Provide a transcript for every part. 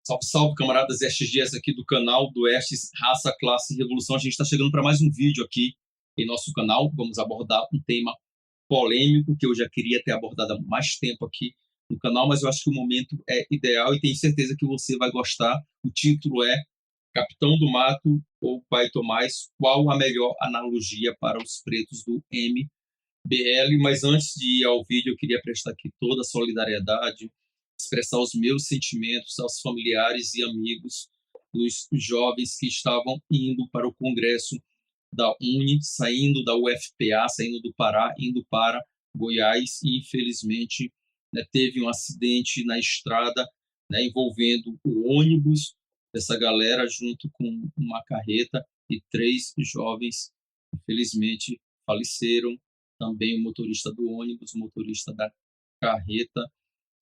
Salve, salve, camaradas SGS aqui do canal do Estes Raça, Classe e Revolução. A gente está chegando para mais um vídeo aqui em nosso canal. Vamos abordar um tema polêmico que eu já queria ter abordado há mais tempo aqui no canal, mas eu acho que o momento é ideal e tenho certeza que você vai gostar. O título é Capitão do Mato ou Pai Tomás, qual a melhor analogia para os pretos do MBL? Mas antes de ir ao vídeo, eu queria prestar aqui toda a solidariedade, expressar os meus sentimentos aos familiares e amigos dos jovens que estavam indo para o congresso da UNE, saindo da UFPA, saindo do Pará, indo para Goiás, e infelizmente teve um acidente na estrada, envolvendo o ônibus dessa galera junto com uma carreta, e 3 jovens, infelizmente, faleceram, também o motorista do ônibus, o motorista da carreta,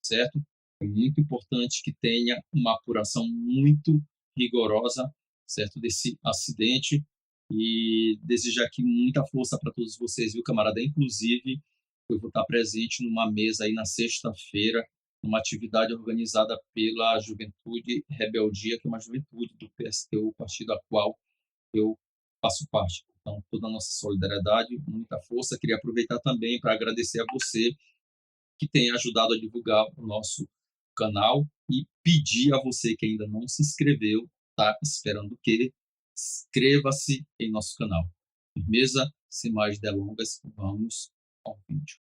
certo? É muito importante que tenha uma apuração muito rigorosa, certo, desse acidente, e desejar aqui muita força para todos vocês, viu, camarada? Inclusive, eu vou estar presente numa mesa aí na sexta-feira, numa atividade organizada pela Juventude Rebeldia, que é uma juventude do PSTU, o partido a qual eu faço parte. Então, toda a nossa solidariedade, muita força. Queria aproveitar também para agradecer a você que tem ajudado a divulgar o nosso canal e pedir a você que ainda não se inscreveu, tá esperando o quê? Inscreva-se em nosso canal. Firmeza? Sem mais delongas, vamos ao vídeo.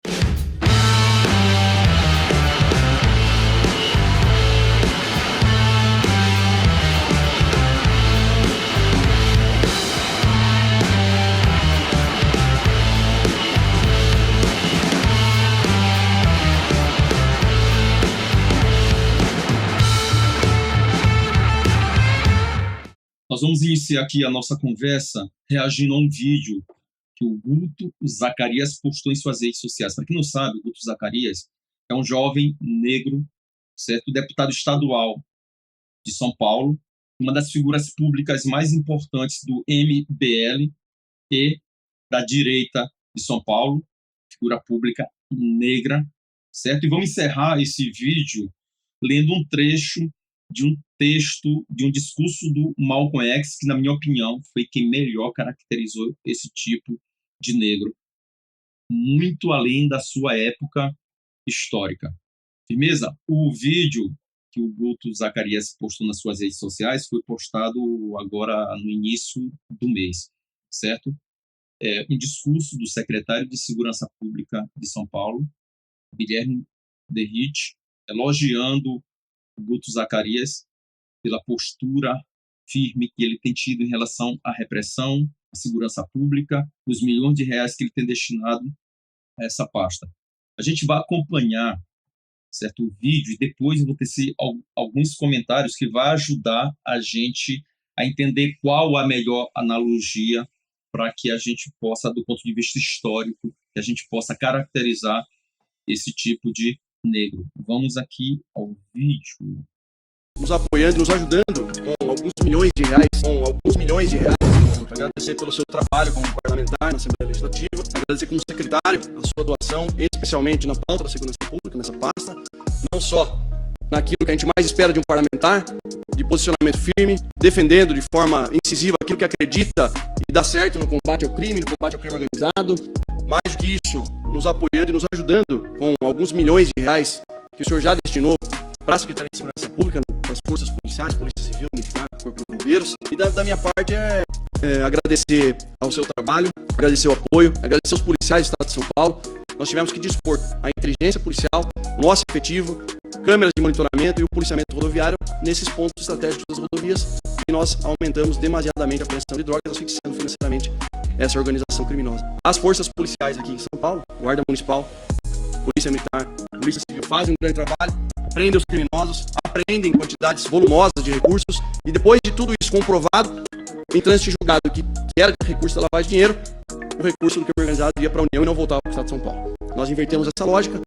Nós vamos iniciar aqui a nossa conversa reagindo a um vídeo que o Guto Zacarias postou em suas redes sociais. Para quem não sabe, o Guto Zacarias é um jovem negro, certo? Deputado estadual de São Paulo, uma das figuras públicas mais importantes do MBL e da direita de São Paulo, figura pública negra, certo? E vamos encerrar esse vídeo lendo um trecho de um texto, de um discurso do Malcolm X, que, na minha opinião, foi quem melhor caracterizou esse tipo de negro, muito além da sua época histórica. Firmeza? O vídeo que o Guto Zacarias postou nas suas redes sociais foi postado agora no início do mês, certo? É um discurso do secretário de Segurança Pública de São Paulo, Guilherme Derrite, elogiando o Guto Zacarias pela postura firme que ele tem tido em relação à repressão, à segurança pública, os milhões de reais que ele tem destinado a essa pasta. A gente vai acompanhar, certo, o vídeo, e depois eu vou tecer alguns comentários que vai ajudar a gente a entender qual a melhor analogia para que a gente possa, do ponto de vista histórico, que a gente possa caracterizar esse tipo de negro. Vamos aqui ao vídeo. Nos apoiando, nos ajudando com alguns milhões de reais, Agradecer pelo seu trabalho como parlamentar na Assembleia Legislativa, agradecer como secretário a sua doação, especialmente na pauta da segurança pública, nessa pasta, não só naquilo que a gente mais espera de um parlamentar, de posicionamento firme, defendendo de forma incisiva aquilo que acredita e dá certo no combate ao crime organizado, mais do que isso, nos apoiando e nos ajudando com alguns milhões de reais que o senhor já destinou para a Secretaria de Segurança Pública, para as forças policiais, Polícia Civil, Militar, Corpo de Bombeiros. E da minha parte agradecer ao seu trabalho, agradecer o apoio, agradecer aos policiais do Estado de São Paulo. Nós tivemos que dispor a inteligência policial, nosso efetivo, câmeras de monitoramento e o policiamento rodoviário nesses pontos estratégicos das rodovias, e nós aumentamos demasiadamente a pressão de drogas, asfixiando financeiramente essa organização criminosa. As forças policiais aqui em São Paulo, Guarda Municipal, Polícia Militar, Polícia Civil, fazem um grande trabalho, prendem os criminosos, apreendem quantidades volumosas de recursos, e depois de tudo isso comprovado, em trânsito julgado que era recurso da lavagem de dinheiro, o recurso do crime organizado ia para a União e não voltava para o Estado de São Paulo. Nós invertemos essa lógica.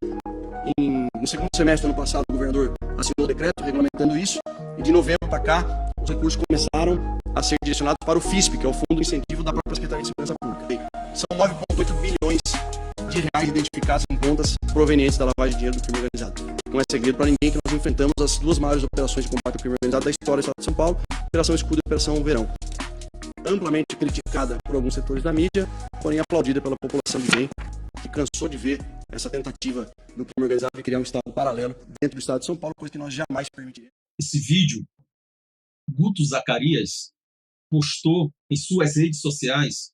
No segundo semestre do ano passado, o governador assinou o decreto regulamentando isso, e de novembro para cá, os recursos começaram a ser direcionados para o FISP, que é o Fundo de Incentivo da própria Secretaria de Segurança Pública. São 9,8 bilhões de de reais identificados em contas provenientes da lavagem de dinheiro do crime organizado. Não é segredo para ninguém que nós enfrentamos as duas maiores operações de combate ao crime organizado da história do Estado de São Paulo, Operação Escudo e Operação Verão. Amplamente criticada por alguns setores da mídia, porém aplaudida pela população de bem, que cansou de ver essa tentativa do crime organizado de criar um Estado paralelo dentro do Estado de São Paulo, coisa que nós jamais permitiremos. Esse vídeo, Guto Zacarias postou em suas redes sociais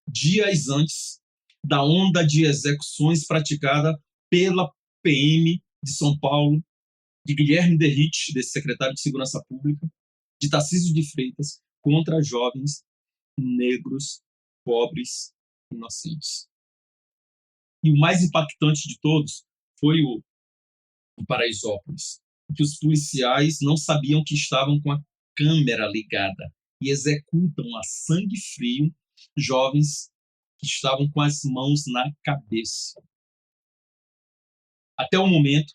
dias antes da onda de execuções praticada pela PM de São Paulo, de Guilherme Derrite, desse secretário de Segurança Pública, de Tarcísio de Freitas, contra jovens negros, pobres, inocentes. E o mais impactante de todos foi o Paraisópolis, que os policiais não sabiam que estavam com a câmera ligada e executam a sangue frio jovens que estavam com as mãos na cabeça. Até o momento,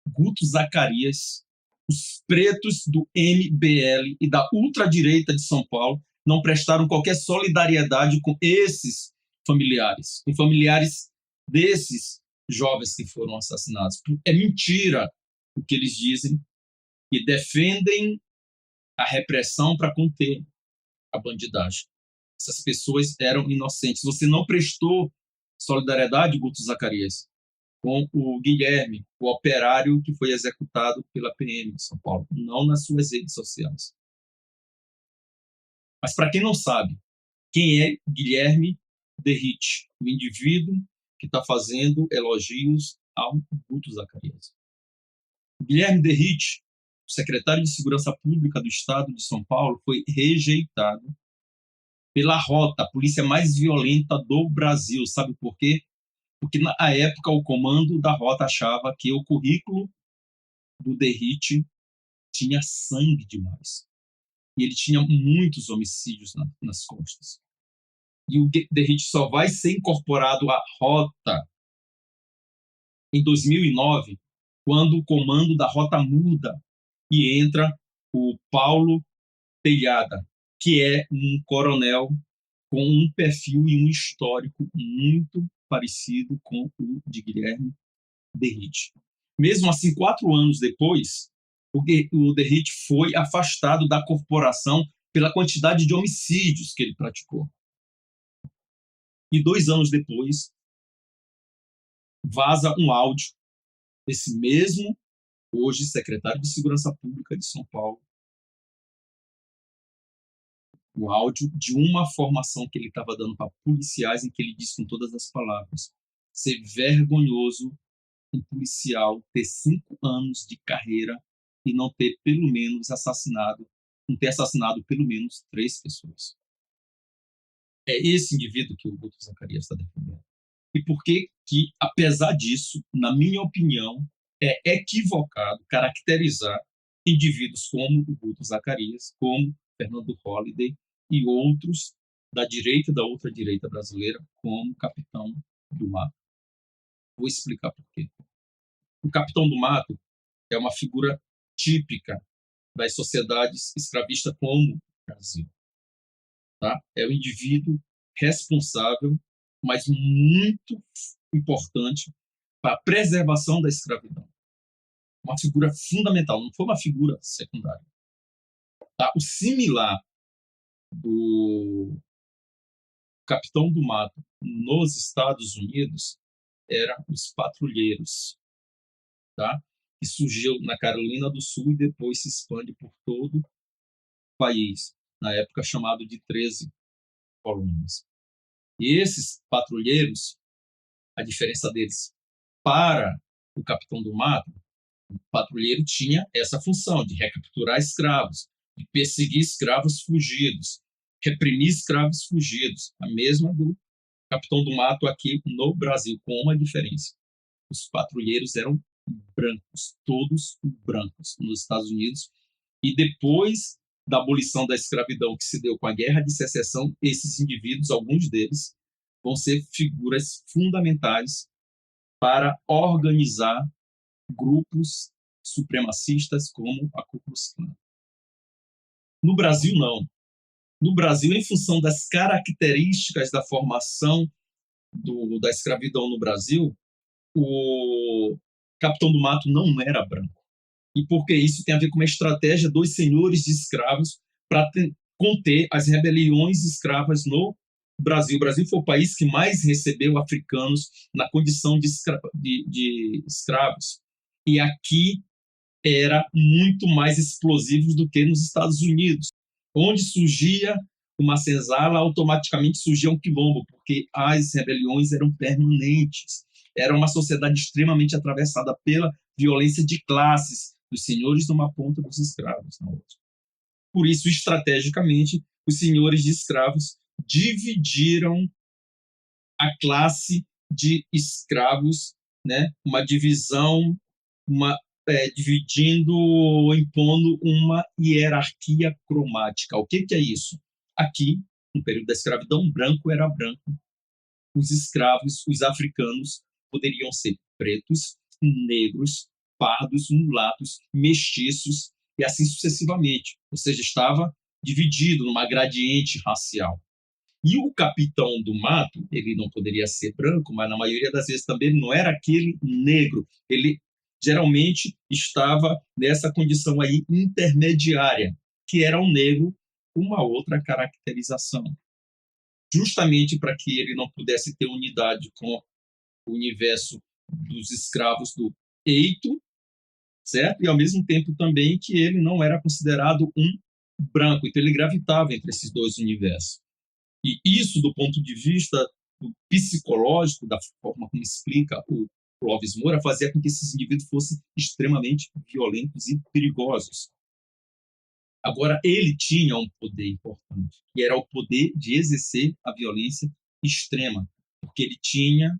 Guto Zacarias, os pretos do MBL e da ultradireita de São Paulo não prestaram qualquer solidariedade com esses familiares, com familiares desses jovens que foram assassinados. É mentira o que eles dizem e defendem a repressão para conter a bandidagem. Essas pessoas eram inocentes. Você não prestou solidariedade, Guto Zacarias, com o Guilherme, o operário que foi executado pela PM de São Paulo, não nas suas redes sociais. Mas para quem não sabe, quem é Guilherme Derrite, o indivíduo que está fazendo elogios ao Guto Zacarias? Guilherme Derrite, o secretário de Segurança Pública do Estado de São Paulo, foi rejeitado pela Rota, a polícia mais violenta do Brasil. Sabe por quê? Porque, na época, o comando da Rota achava que o currículo do Derrite tinha sangue demais. E ele tinha muitos homicídios nas costas. E o Derrite só vai ser incorporado à Rota em 2009, quando o comando da Rota muda e entra o Paulo Telhada, que é um coronel com um perfil e um histórico muito parecido com o de Guilherme Derrite. Mesmo assim, 4 anos depois, o Derrite foi afastado da corporação pela quantidade de homicídios que ele praticou. E 2 anos depois, vaza um áudio desse mesmo, hoje, secretário de Segurança Pública de São Paulo, o áudio de uma formação que ele estava dando para policiais, em que ele diz com todas as palavras: ser vergonhoso um policial ter 5 anos de carreira e não ter assassinado pelo menos 3 pessoas. É esse indivíduo que o Guto Zacarias está defendendo. E por que, apesar disso, na minha opinião, é equivocado caracterizar indivíduos como o Guto Zacarias, como Fernando Holliday e outros da direita e da ultradireita brasileira como Capitão do Mato. Vou explicar por quê. O Capitão do Mato é uma figura típica das sociedades escravistas como o Brasil. Tá? É o indivíduo responsável, mas muito importante para a preservação da escravidão. Uma figura fundamental, não foi uma figura secundária. Tá? O similar do Capitão do Mato nos Estados Unidos eram os patrulheiros, tá? Que surgiu na Carolina do Sul e depois se expande por todo o país, na época chamado de 13 colônias. E esses patrulheiros, a diferença deles para o Capitão do Mato, o patrulheiro tinha essa função de recapturar escravos, de perseguir escravos fugidos, reprimir escravos fugidos, a mesma do Capitão do Mato aqui no Brasil, com uma diferença. Os patrulheiros eram brancos, todos brancos nos Estados Unidos, e depois da abolição da escravidão que se deu com a Guerra de Secessão, esses indivíduos, alguns deles, vão ser figuras fundamentais para organizar grupos supremacistas como a Ku Klux Klan. No Brasil, não. No Brasil, em função das características da formação da escravidão no Brasil, o capitão do mato não era branco. E porque isso tem a ver com uma estratégia dos senhores de escravos para conter as rebeliões escravas no Brasil. O Brasil foi o país que mais recebeu africanos na condição de escravos. E aqui era muito mais explosivos do que nos Estados Unidos. Onde surgia uma senzala, automaticamente surgia um quilombo, porque as rebeliões eram permanentes. Era uma sociedade extremamente atravessada pela violência de classes, dos senhores numa ponta, dos escravos na outra. Por isso, estrategicamente, os senhores de escravos dividiram a classe de escravos, né? Uma divisão, dividindo, impondo uma hierarquia cromática. O que é isso? Aqui, no período da escravidão, branco era branco. Os escravos, os africanos, poderiam ser pretos, negros, pardos, mulatos, mestiços, e assim sucessivamente. Ou seja, estava dividido numa gradiente racial. E o capitão do mato, ele não poderia ser branco, mas na maioria das vezes também não era aquele negro. Ele geralmente estava nessa condição aí intermediária, que era um negro com uma outra caracterização. Justamente para que ele não pudesse ter unidade com o universo dos escravos do Eito, certo? E ao mesmo tempo também que ele não era considerado um branco, então ele gravitava entre esses dois universos. E isso, do ponto de vista psicológico, da forma como explica o Clóvis Moura, fazia com que esses indivíduos fossem extremamente violentos e perigosos. Agora, ele tinha um poder importante, que era o poder de exercer a violência extrema, porque ele tinha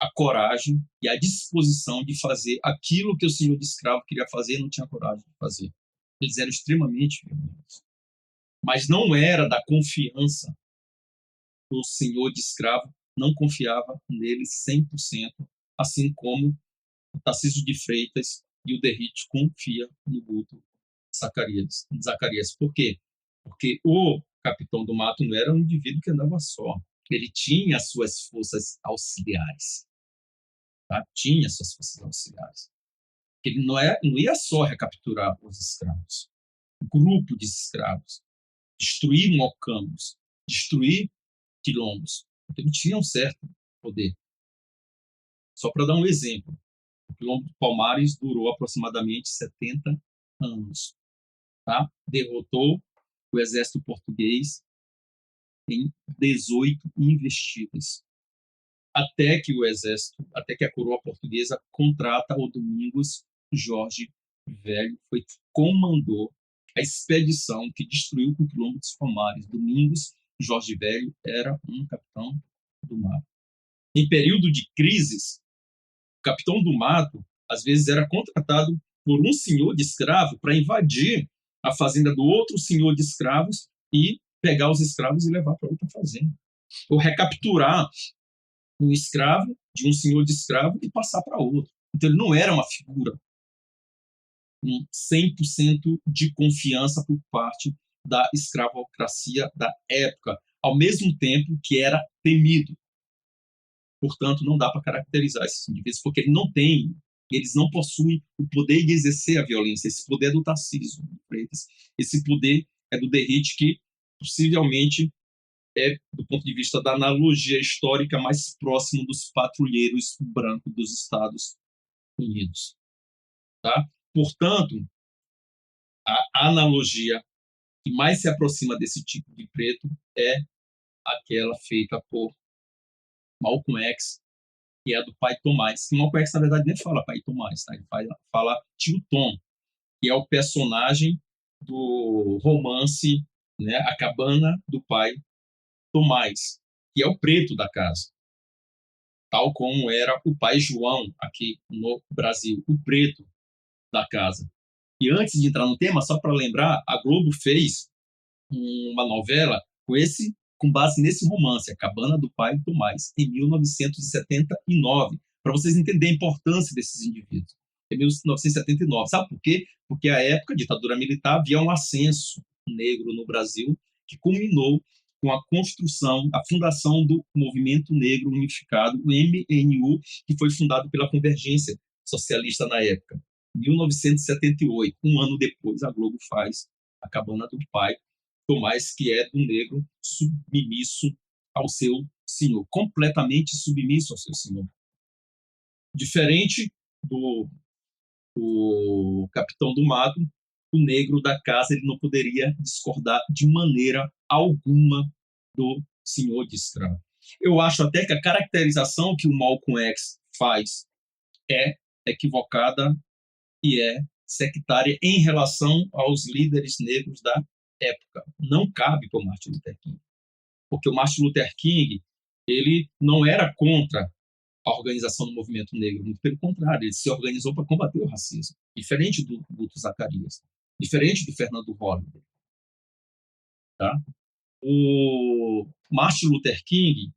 a coragem e a disposição de fazer aquilo que o senhor de escravo queria fazer e não tinha coragem de fazer. Eles eram extremamente violentos. Mas não era da confiança. O senhor de escravo não confiava nele 100%, assim como o Tarcísio de Freitas e o Derrite confia no Guto Zacarias. Por quê? Porque o capitão do mato não era um indivíduo que andava só. Ele tinha as suas forças auxiliares. Tá? Tinha suas forças auxiliares. Ele não ia só recapturar os escravos. Um grupo de escravos. Destruir mocambos. Destruir quilombos. Então, ele tinha um certo poder. Só para dar um exemplo. O quilombo de Palmares durou aproximadamente 70 anos. Tá? Derrotou o exército português em 18 investidas. Até que a coroa portuguesa contrata o Domingos Jorge Velho, foi que comandou a expedição que destruiu o quilombo dos Palmares. Domingos Jorge Velho era um capitão do mato. Em período de crises, o capitão do mato, às vezes, era contratado por um senhor de escravo para invadir a fazenda do outro senhor de escravos e pegar os escravos e levar para outra fazenda. Ou recapturar um escravo de um senhor de escravo e passar para outro. Então, ele não era uma figura 100% de confiança por parte da escravocracia da época, ao mesmo tempo que era temido. Portanto, não dá para caracterizar esses indivíduos, porque eles não possuem o poder de exercer a violência. Esse poder é do Tarcísio Freitas, esse poder é do Derrite, que possivelmente é, do ponto de vista da analogia histórica, mais próximo dos patrulheiros brancos dos Estados Unidos. Tá? Portanto, a analogia que mais se aproxima desse tipo de preto é aquela feita por Malcolm X, que é a do pai Tomás. Malcolm X, na verdade, nem fala pai Tomás, tá? Ele fala tio Tom, que é o personagem do romance, né, A Cabana do Pai Tomás, que é o preto da casa, tal como era o pai João aqui no Brasil, o preto da casa. E antes de entrar no tema, só para lembrar, a Globo fez uma novela com base nesse romance, A Cabana do Pai Tomás, em 1979, para vocês entenderem a importância desses indivíduos. Em 1979. Sabe por quê? Porque, à época, a ditadura militar, havia um ascenso negro no Brasil, que culminou com a construção, a fundação do Movimento Negro Unificado, o MNU, que foi fundado pela Convergência Socialista na época. 1978, um ano depois, a Globo faz A Cabana do Pai, Tomás, que é do negro submisso ao seu senhor, completamente submisso ao seu senhor. Diferente do Capitão do Mato, o negro da casa ele não poderia discordar de maneira alguma do senhor de escravo. Eu acho até que a caracterização que o Malcolm X faz é equivocada e é sectária em relação aos líderes negros da época. Não cabe para o Martin Luther King, porque o Martin Luther King ele não era contra a organização do movimento negro, muito pelo contrário, ele se organizou para combater o racismo, diferente do Guto Zacarias, diferente do Fernando Holliday. Tá? O Martin Luther King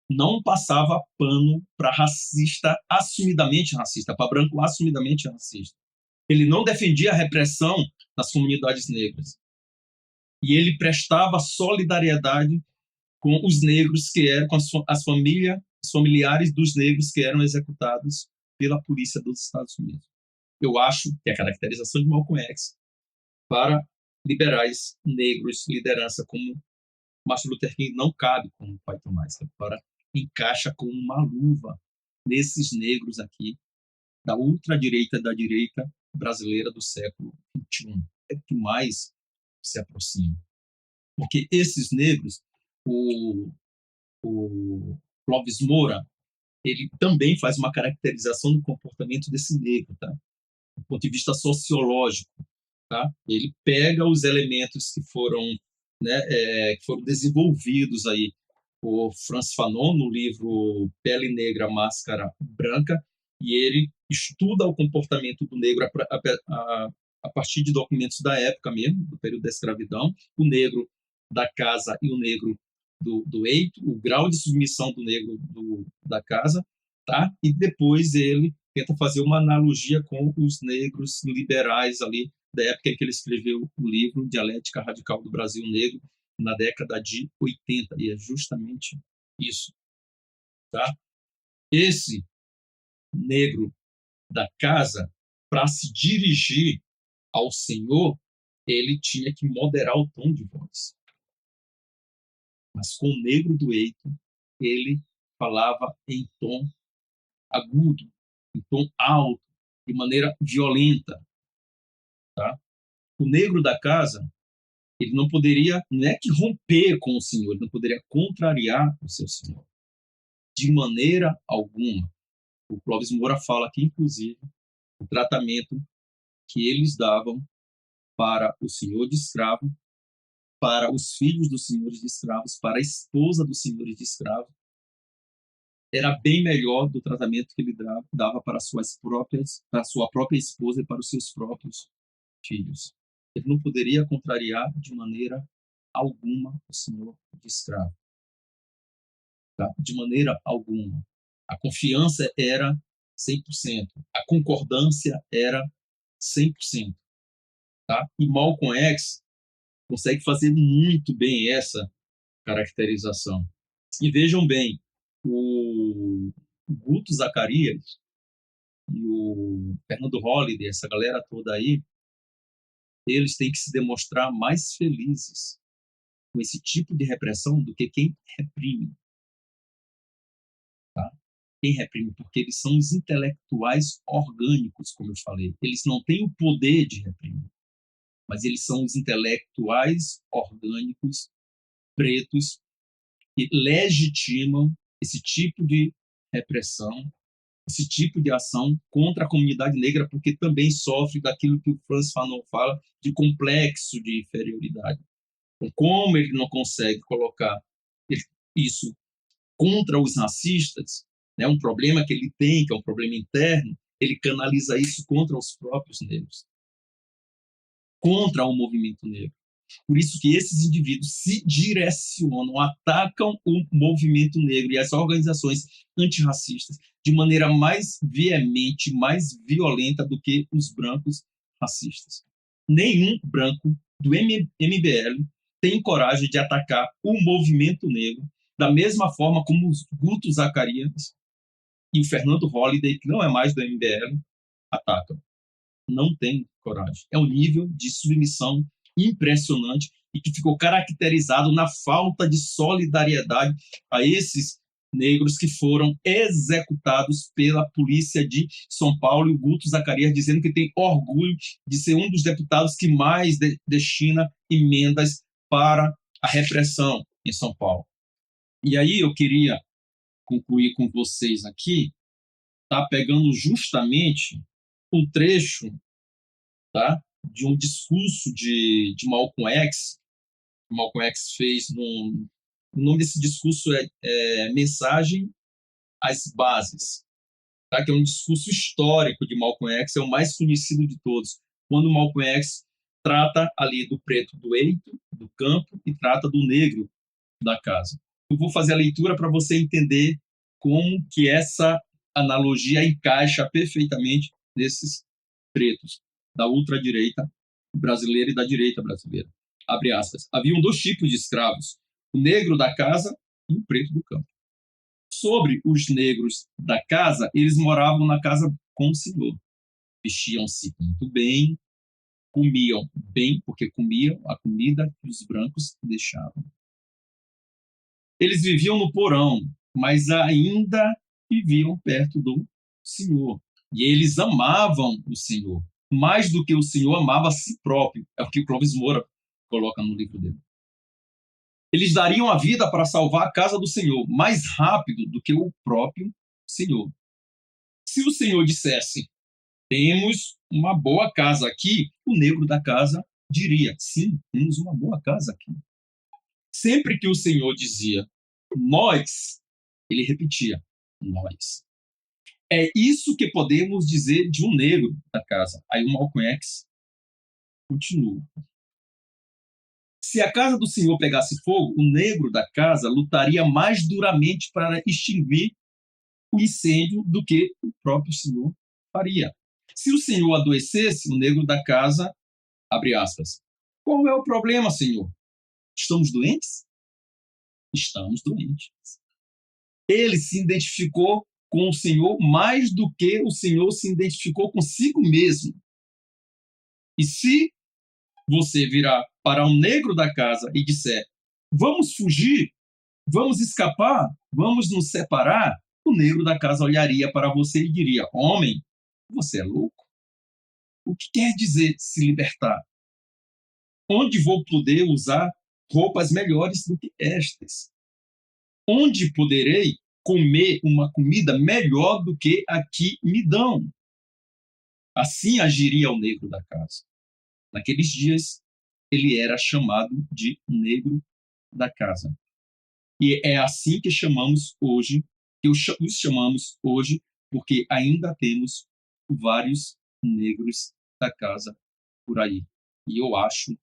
não passava pano para racista, assumidamente racista, para branco assumidamente racista. Ele não defendia a repressão das comunidades negras. E ele prestava solidariedade com os negros que eram, com as familiares dos negros que eram executados pela polícia dos Estados Unidos. Eu acho que a caracterização de Malcolm X para liberais negros, liderança como Martin Luther King, não cabe como o pai Tomás, encaixa como uma luva nesses negros aqui, da ultradireita, da direita brasileira do século XXI. É que mais se aproxima. Porque esses negros, o Clóvis Moura, ele também faz uma caracterização do comportamento desse negro, tá? Do ponto de vista sociológico, tá? Ele pega os elementos que foram, né, que foram desenvolvidos aí por Frantz Fanon no livro Pele Negra, Máscara Branca, e ele estuda o comportamento do negro a partir de documentos da época mesmo, do período da escravidão, o negro da casa e o negro do eito, o grau de submissão do negro da casa, tá? E depois ele tenta fazer uma analogia com os negros liberais ali da época em que ele escreveu o livro Dialética Radical do Brasil Negro, na década de 80, e é justamente isso. Tá? Esse negro da casa, para se dirigir ao Senhor, ele tinha que moderar o tom de voz. Mas com o negro do eito, ele falava em tom agudo, em tom alto, de maneira violenta. Tá? O negro da casa, ele não poderia, não é que romper com o Senhor, ele não poderia contrariar o seu Senhor. De maneira alguma. O Clóvis Moura fala aqui, inclusive, o tratamento que eles davam para o senhor de escravo, para os filhos dos senhores de escravos, para a esposa dos senhores de escravo, era bem melhor do tratamento que ele dava para para a sua própria esposa e para os seus próprios filhos. Ele não poderia contrariar de maneira alguma o senhor de escravo. Tá? De maneira alguma. A confiança era 100%. A concordância era 100%. Tá? E Malcolm X consegue fazer muito bem essa caracterização. E vejam bem, o Guto Zacarias e o Fernando Holliday, essa galera toda aí, eles têm que se demonstrar mais felizes com esse tipo de repressão do que quem reprime. Tá? Quem reprime, porque eles são os intelectuais orgânicos, como eu falei. Eles não têm o poder de reprimir, mas eles são os intelectuais orgânicos pretos que legitimam esse tipo de repressão, esse tipo de ação contra a comunidade negra, porque também sofre daquilo que o Frantz Fanon fala de complexo de inferioridade. Então, como ele não consegue colocar isso contra os racistas, né, um problema que ele tem, que é um problema interno, ele canaliza isso contra os próprios negros, contra o movimento negro. Por isso que esses indivíduos se direcionam, atacam o movimento negro e as organizações antirracistas de maneira mais veemente, mais violenta do que os brancos racistas. Nenhum branco do MBL tem coragem de atacar o movimento negro, da mesma forma como o Guto Zacarias e o Fernando Holliday, que não é mais do MBL, atacam. Não tem coragem. É um nível de submissão impressionante e que ficou caracterizado na falta de solidariedade a esses negros que foram executados pela polícia de São Paulo, e o Guto Zacarias dizendo que tem orgulho de ser um dos deputados que mais destina emendas para a repressão em São Paulo. E aí eu queria concluir com vocês aqui, tá, pegando justamente um trecho, tá, de um discurso de Malcolm X. Malcolm X fez o nome desse discurso é Mensagem às Bases, tá? Que é um discurso histórico de Malcolm X, é o mais conhecido de todos, quando Malcolm X trata ali do preto do eito, do campo, e trata do negro da casa. Eu vou fazer a leitura para você entender como que essa analogia encaixa perfeitamente nesses pretos da ultradireita brasileira e da direita brasileira. Abre aspas. Haviam 2 tipos de escravos, o negro da casa e o preto do campo. Sobre os negros da casa, eles moravam na casa com o senhor. Vestiam-se muito bem, comiam bem, porque comiam a comida que os brancos deixavam. Eles viviam no porão, mas ainda viviam perto do senhor. E eles amavam o senhor, mais do que o senhor amava a si próprio. É o que o Clóvis Moura coloca no livro dele. Eles dariam a vida para salvar a casa do Senhor mais rápido do que o próprio Senhor. Se o Senhor dissesse, temos uma boa casa aqui, o negro da casa diria, sim, temos uma boa casa aqui. Sempre que o Senhor dizia, nós, ele repetia, nós. É isso que podemos dizer de um negro da casa. Aí o Malcolm X continua. Se a casa do Senhor pegasse fogo, o negro da casa lutaria mais duramente para extinguir o incêndio do que o próprio Senhor faria. Se o Senhor adoecesse, o negro da casa, abre aspas, qual é o problema, Senhor? Estamos doentes? Estamos doentes. Ele se identificou com o Senhor mais do que o Senhor se identificou consigo mesmo. E se você virar para um negro da casa e disser, vamos fugir, vamos escapar, vamos nos separar, o negro da casa olharia para você e diria, homem, você é louco? O que quer dizer se libertar? Onde vou poder usar roupas melhores do que estas? Onde poderei comer uma comida melhor do que a que me dão? Assim agiria o negro da casa. Naqueles dias, ele era chamado de negro da casa. E é assim que chamamos hoje, que os chamamos hoje, porque ainda temos vários negros da casa por aí. E eu acho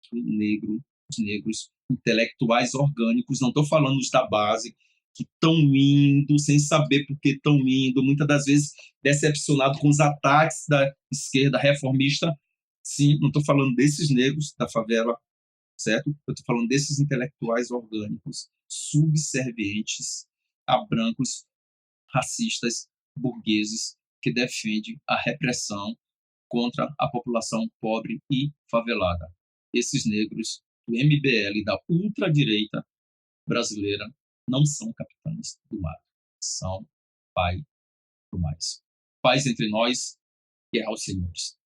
que os negros intelectuais orgânicos, não estou falando os da base, que estão indo sem saber por que estão indo, muitas das vezes decepcionado com os ataques da esquerda reformista. Sim, não estou falando desses negros da favela, certo? Eu estou falando desses intelectuais orgânicos, subservientes a brancos, racistas, burgueses, que defendem a repressão contra a população pobre e favelada. Esses negros do MBL, da ultradireita brasileira, não são capitães do mar, são pai do mais. Paz entre nós e aos senhores.